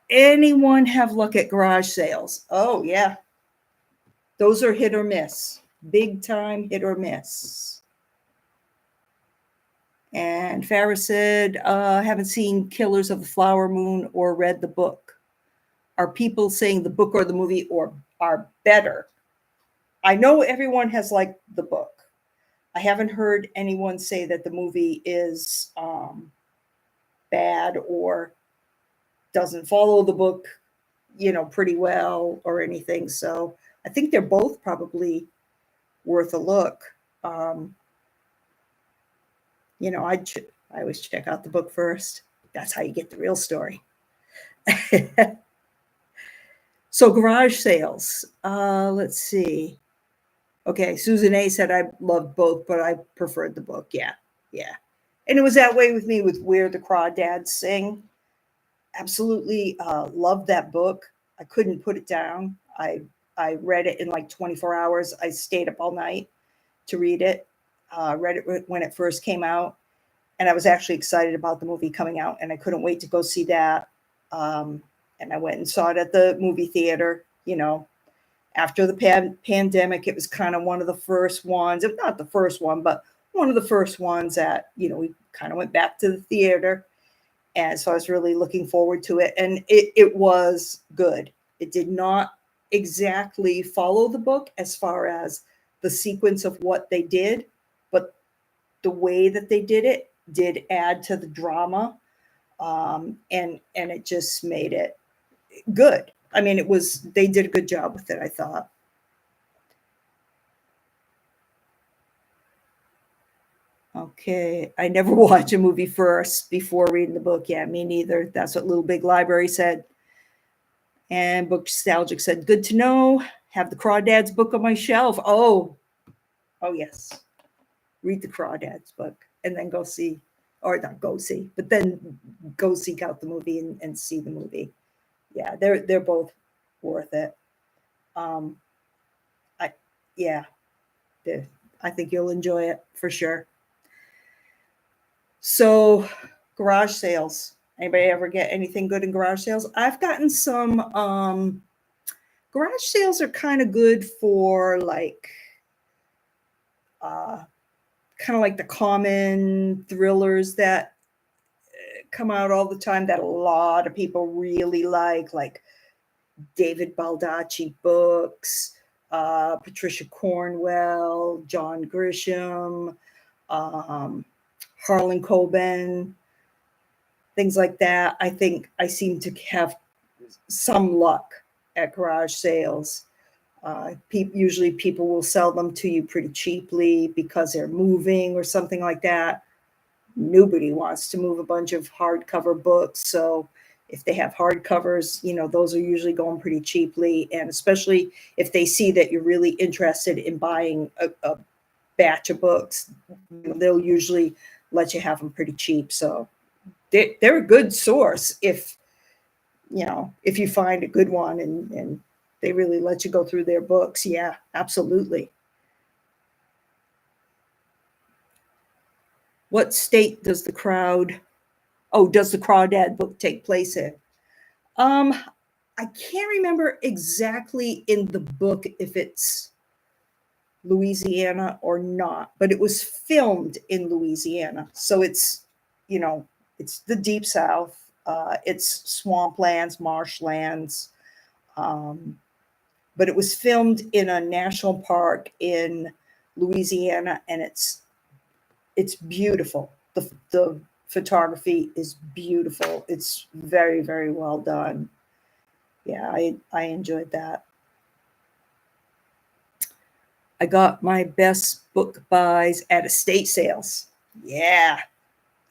anyone have luck at garage sales? Oh yeah, those are hit or miss, big time hit or miss. And Farrah said, haven't seen Killers of the Flower Moon or read the book. Are people saying the book or the movie or are better? I know everyone has liked the book. I haven't heard anyone say that the movie is bad or doesn't follow the book, pretty well or anything. So I think they're both probably worth a look. Um, I always check out the book first. That's how you get the real story. So garage sales. Let's see. Okay, Susan A said I loved both, but I preferred the book. Yeah, yeah. And it was that way with me with Where the Crawdads Sing. Absolutely loved that book. I couldn't put it down. I read it in like 24 hours. I stayed up all night to read it. Read it when it first came out, and I was actually excited about the movie coming out, and I couldn't wait to go see that. And I went and saw it at the movie theater. After the pandemic, it was kind of one of the first ones, if not the first one, but one of the first ones that we kind of went back to the theater. And so I was really looking forward to it. And it was good. It did not exactly follow the book as far as the sequence of what they did, but the way that they did it did add to the drama. And it just made it good. I mean, they did a good job with it, I thought. Okay, I never watch a movie first before reading the book. Yeah, me neither. That's what Little Big Library said. And Book Nostalgic said, good to know. Have the Crawdads book on my shelf. Oh yes. Read the Crawdads book and then go see, or not go see, but then go seek out the movie and see the movie. Yeah, they're both worth it. Um, I yeah, I think you'll enjoy it for sure. So, garage sales. Anybody ever get anything good in garage sales? I've gotten some. Garage sales are kind of good for like, uh, kind of like the common thrillers that come out all the time that a lot of people really like David Baldacci books, Patricia Cornwell, John Grisham, um, Harlan Coben, things like that. I think I seem to have some luck at garage sales. Usually people will sell them to you pretty cheaply because they're moving or something like that. Nobody wants to move a bunch of hardcover books. So if they have hardcovers, those are usually going pretty cheaply. And especially if they see that you're really interested in buying a batch of books, they'll usually let you have them pretty cheap. So they're a good source if you find a good one and they really let you go through their books. Yeah, absolutely. What state does the Crawdad book take place in? Um, I can't remember exactly in the book if it's Louisiana or not, but it was filmed in Louisiana. So you know, it's the deep South. It's swamplands, marshlands. Um, but it was filmed in a national park in Louisiana, and it's beautiful. The photography is beautiful. It's very, very well done. Yeah, I enjoyed that. I got my best book buys at estate sales. Yeah,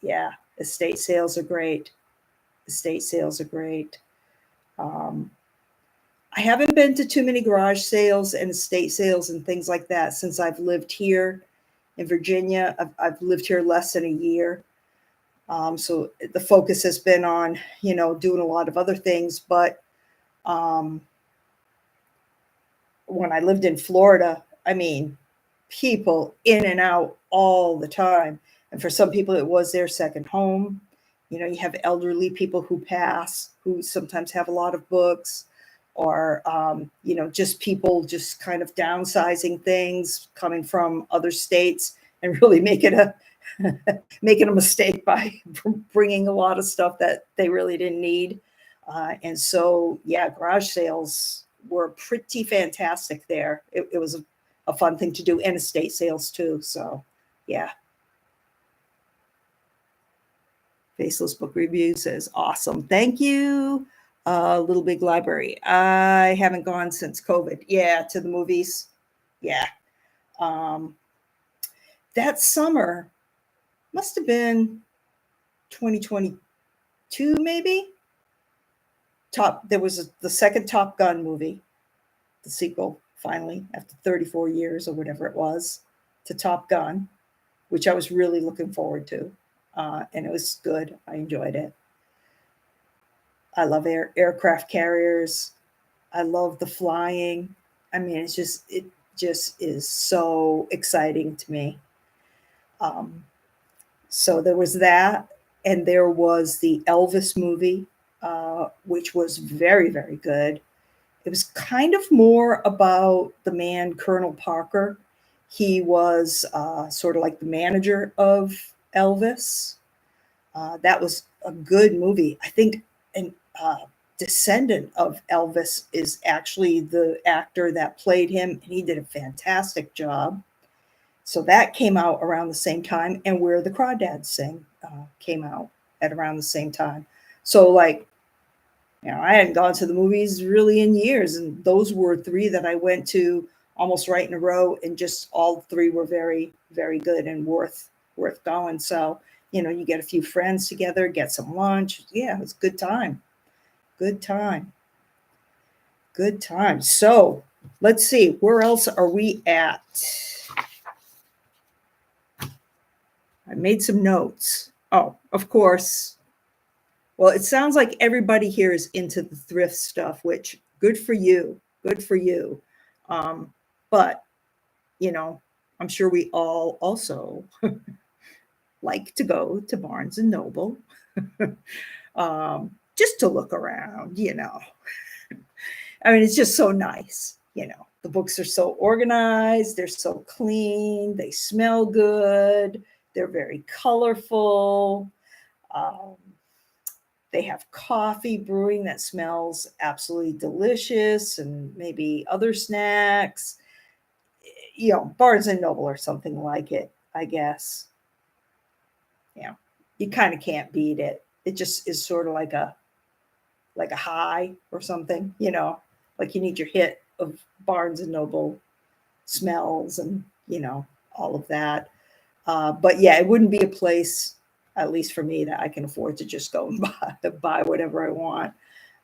yeah. Estate sales are great. Estate sales are great. Um, I haven't been to too many garage sales and estate sales and things like that since I've lived here in Virginia. I've lived here less than a year. So the focus has been on, doing a lot of other things. But um, when I lived in Florida, I mean, people in and out all the time. And for some people, it was their second home. You have elderly people who pass, who sometimes have a lot of books, or, just people just kind of downsizing things, coming from other states and really making a making a mistake by bringing a lot of stuff that they really didn't need. And so, yeah, garage sales were pretty fantastic there. It was a fun thing to do, and estate sales too. So, yeah. Faceless Book Review says, awesome. Thank you. Little Big Library. I haven't gone since COVID. Yeah, to the movies. Yeah. Um, that summer must have been 2022, maybe. There was the second Top Gun movie, the sequel, finally, after 34 years or whatever it was, to Top Gun, which I was really looking forward to. And it was good. I enjoyed it. I love aircraft carriers. I love the flying. I mean, it just is so exciting to me. Um, so there was that, and there was the Elvis movie, which was very, very good. It was kind of more about the man, Colonel Parker. He was sort of like the manager of Elvis. That was a good movie. I think an descendant of Elvis is actually the actor that played him, and he did a fantastic job. So that came out around the same time, and Where the Crawdads Sing came out at around the same time. So, like, I hadn't gone to the movies really in years, and those were three that I went to almost right in a row, and just all three were very, very good and worth going. So, you get a few friends together, get some lunch. Yeah, it was a good time. Good time. Good time. So let's see, where else are we at? I made some notes. Oh, of course. Well, it sounds like everybody here is into the thrift stuff, which good for you. Good for you. But, you know, I'm sure we all also like to go to Barnes and Noble just to look around. I mean, it's just so nice. The books are so organized, they're so clean, they smell good, they're very colorful. Um, they have coffee brewing that smells absolutely delicious, and maybe other snacks. Barnes and Noble or something like it, I guess. You kind of can't beat it. It just is sort of like a high or something. Like you need your hit of Barnes and Noble smells and all of that. But yeah, it wouldn't be a place, at least for me, that I can afford to just go and buy whatever I want.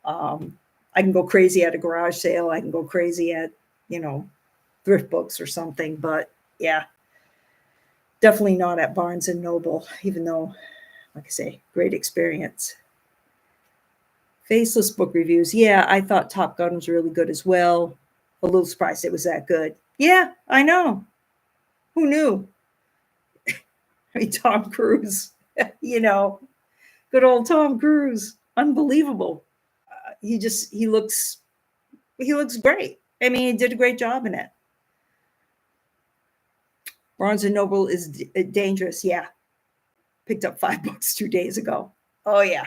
I can go crazy at a garage sale. I can go crazy at you know thrift books or something. But yeah, definitely not at Barnes and Noble. Even though, like I say, great experience. Faceless Book Reviews. Yeah, I thought Top Gun was really good as well. A little surprised it was that good. Yeah, I know. Who knew? I mean, Tom Cruise, you know, good old Tom Cruise. Unbelievable. He looks great. I mean, he did a great job in it. Barnes and Noble is dangerous. Yeah. Picked up 5 books 2 days ago. Oh yeah.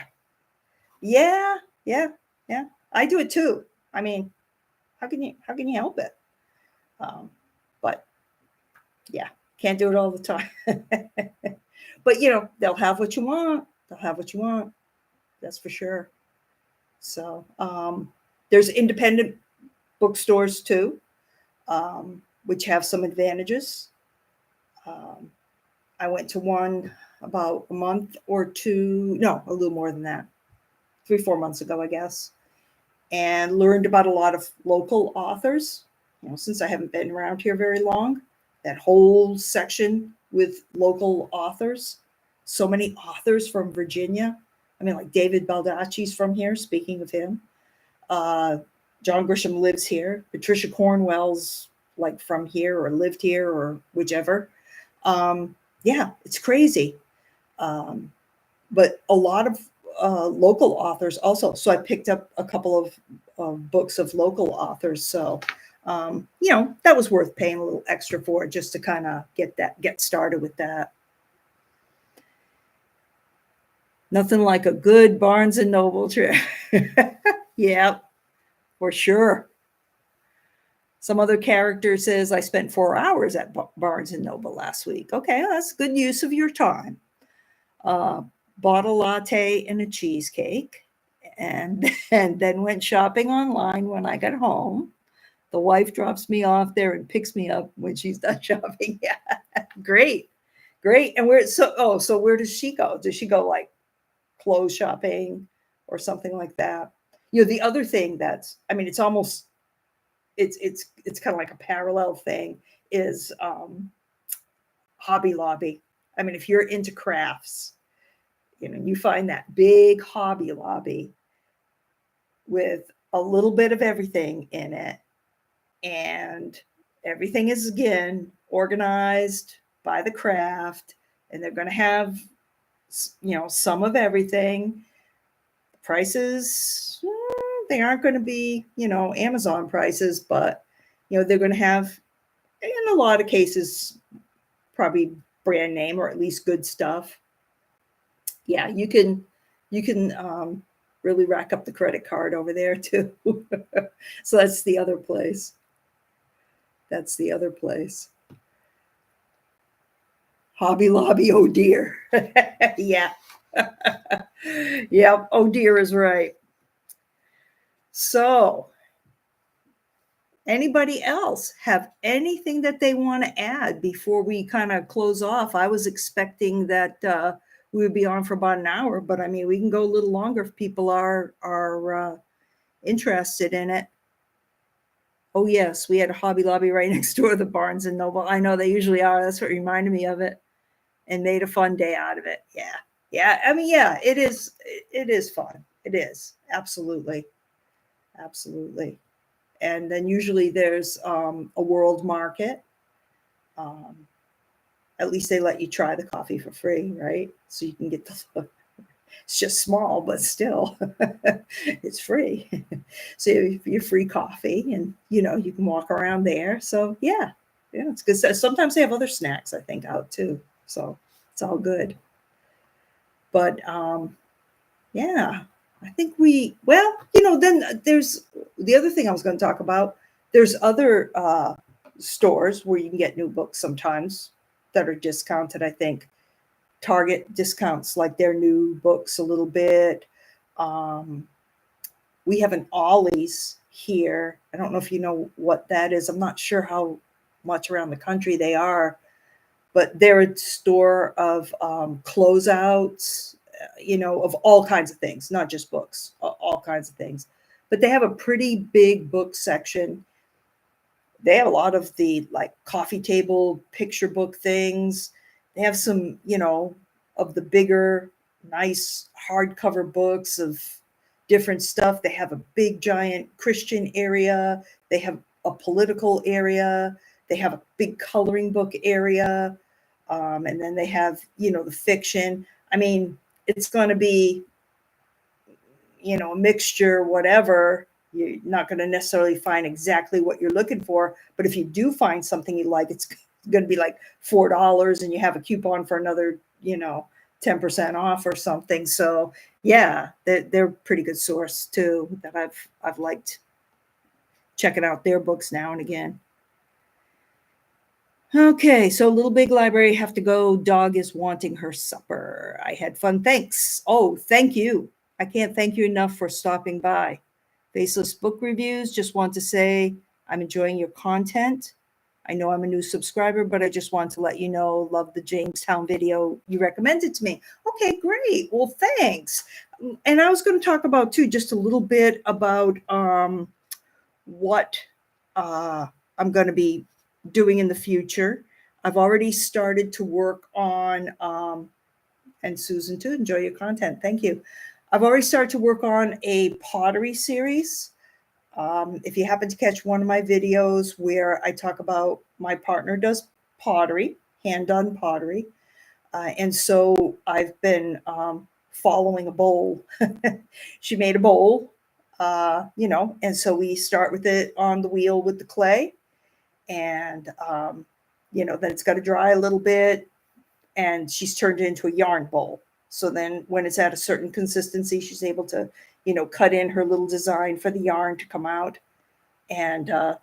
Yeah. Yeah. Yeah. I do it too. I mean, how can you help it? Um, but yeah, can't do it all the time. But they'll have what you want. They'll have what you want. That's for sure. So there's independent bookstores too. which have some advantages. Um, I went to one about a month or two, no, a little more than that, 3, 4 months ago, I guess, and learned about a lot of local authors. Since I haven't been around here very long, that whole section with local authors, so many authors from Virginia. I mean, like David Baldacci's from here, speaking of him. Uh, John Grisham lives here. Patricia Cornwell's like from here or lived here or whichever. Yeah, it's crazy. Um, but a lot of local authors also. So I picked up a couple of books of local authors. So, that was worth paying a little extra for just to kind of get started with that. Nothing like a good Barnes and Noble trip. Yeah, for sure. Some other character says I spent 4 hours at Barnes and Noble last week. Okay, well, that's good use of your time. Uh, Bought a latte and a cheesecake, and and then went shopping online when I got home. The wife drops me off there and picks me up when she's done shopping. Yeah, great, great. And so where does she go? Does she go like clothes shopping or something like that? The other thing I mean, it's almost it's kind of like a parallel thing is Hobby Lobby. I mean, if you're into crafts, you find that big Hobby Lobby with a little bit of everything in it, and everything is again organized by the craft, and they're going to have some of everything. Prices, they aren't going to be Amazon prices, but they're going to have, in a lot of cases, probably brand name or at least good stuff. Yeah, you can really rack up the credit card over there too. So that's the other place. That's the other place. Hobby Lobby, oh dear. Yeah. Yep, oh dear is right. So, anybody else have anything that they want to add before we kind of close off? I was expecting that we would be on for about an hour, but I mean, we can go a little longer if people are interested in it. Oh yes, we had a Hobby Lobby right next door to the Barnes and Noble. I know they usually are. That's what reminded me of it, and made a fun day out of it. Yeah, yeah. I mean, yeah, it is. It is fun. It is absolutely, absolutely. And then usually there's a world market. Um, at least they let you try the coffee for free, right? So you can get the. It's just small, but still, it's free. So you free coffee, and you can walk around there. So yeah, it's good. So sometimes they have other snacks, I think, out too. So it's all good. But yeah, I think then there's the other thing I was going to talk about. There's other stores where you can get new books sometimes that are discounted. I think Target discounts like their new books a little bit. Um, we have an Ollie's here. I don't know if you know what that is. I'm not sure how much around the country they are, but they're a store of closeouts, of all kinds of things, not just books, all kinds of things. But they have a pretty big book section. They have a lot of the like coffee table picture book things. They have some, of the bigger, nice hardcover books of different stuff. They have a big, giant Christian area. They have a political area. They have a big coloring book area. And then they have, the fiction. I mean, it's going to be, a mixture, whatever. You're not going to necessarily find exactly what you're looking for. But if you do find something you like, it's going to be like $4 and you have a coupon for another, 10% off or something. So yeah, they're a pretty good source too that I've liked checking out their books now and again. Okay, so Little Big Library, have to go. Dog is wanting her supper. I had fun. Thanks. Oh, thank you. I can't thank you enough for stopping by. Faceless Book Reviews, just want to say I'm enjoying your content. I know I'm a new subscriber, but I just want to let you know, love the Jamestown video you recommended to me. Okay, great. Well, thanks. And I was going to talk about too, just a little bit about what I'm going to be doing in the future. I've already started to work on, and Susan too, enjoy your content. Thank you. I've already started to work on a pottery series. If you happen to catch one of my videos where I talk about my partner does pottery, hand done pottery. And so I've been following a bowl. She made a bowl, and so we start with it on the wheel with the clay. And, then it's got to dry a little bit. And she's turned it into a yarn bowl. So then when it's at a certain consistency, she's able to, cut in her little design for the yarn to come out. And, now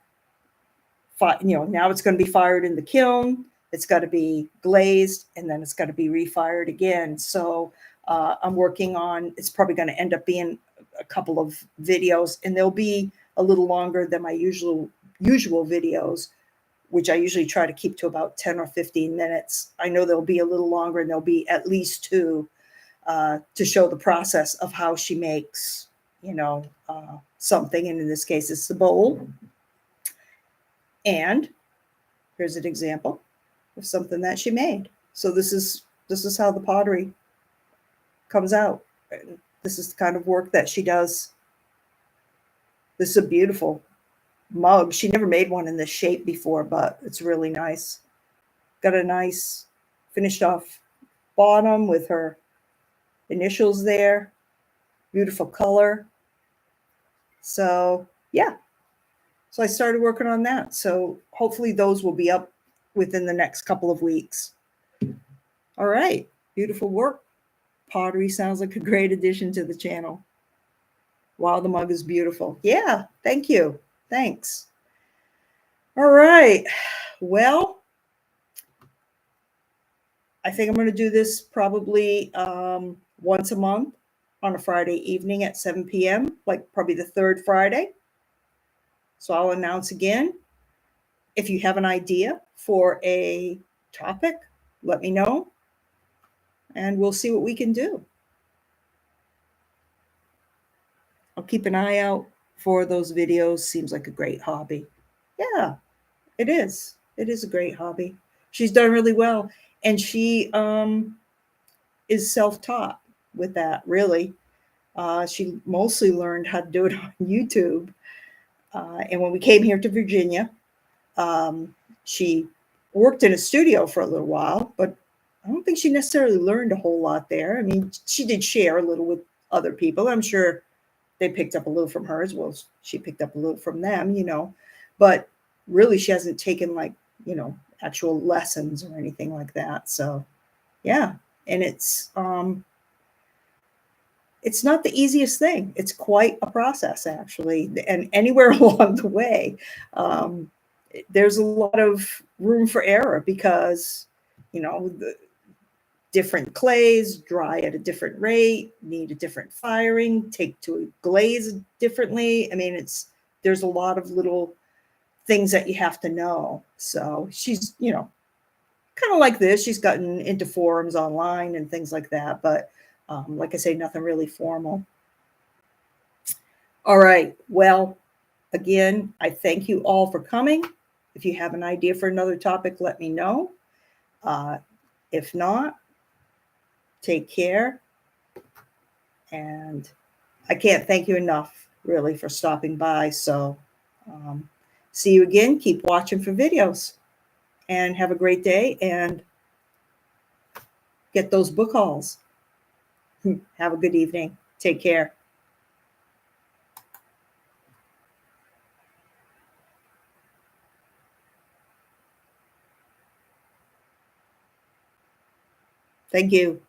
it's going to be fired in the kiln. It's got to be glazed, and then it's got to be refired again. So I'm working on, it's probably going to end up being a couple of videos, and they'll be a little longer than my usual videos, which I usually try to keep to about 10 or 15 minutes. I know they'll be a little longer, and there'll be at least two to show the process of how she makes, something. And in this case, it's the bowl. And here's an example of something that she made. So this is how the pottery comes out. This is the kind of work that she does. This is a beautiful mug. She never made one in this shape before, but it's really nice. Got a nice finished off bottom with her initials there. Beautiful color. So yeah. So I started working on that. So hopefully those will be up within the next couple of weeks. All right. Beautiful work. Pottery sounds like a great addition to the channel. Wow, the mug is beautiful. Yeah, thank you. Thanks. All right. Well, I think I'm going to do this probably once a month on a Friday evening at 7 p.m., like probably the third Friday. So I'll announce again. If you have an idea for a topic, let me know, and we'll see what we can do. I'll keep an eye out for those videos. Seems like a great hobby. Yeah, it is. It is a great hobby. She's done really well, and she is self-taught with that, really. She mostly learned how to do it on YouTube. And when we came here to Virginia, she worked in a studio for a little while, but I don't think she necessarily learned a whole lot there. I mean, she did share a little with other people. I'm sure they picked up a little from her as well as she picked up a little from them, but really she hasn't taken actual lessons or anything like that. So yeah. And it's not the easiest thing. It's quite a process, actually. And anywhere along the way, there's a lot of room for error because, the different clays dry at a different rate, need a different firing, take to a glaze differently. I mean, there's a lot of little things that you have to know. So she's, kind of like this. She's gotten into forums online and things like that. But like I say, nothing really formal. All right. Well, again, I thank you all for coming. If you have an idea for another topic, let me know. If not, take care. And I can't thank you enough, really, for stopping by. So see you again. Keep watching for videos. And have a great day. And get those book hauls. Have a good evening. Take care. Thank you.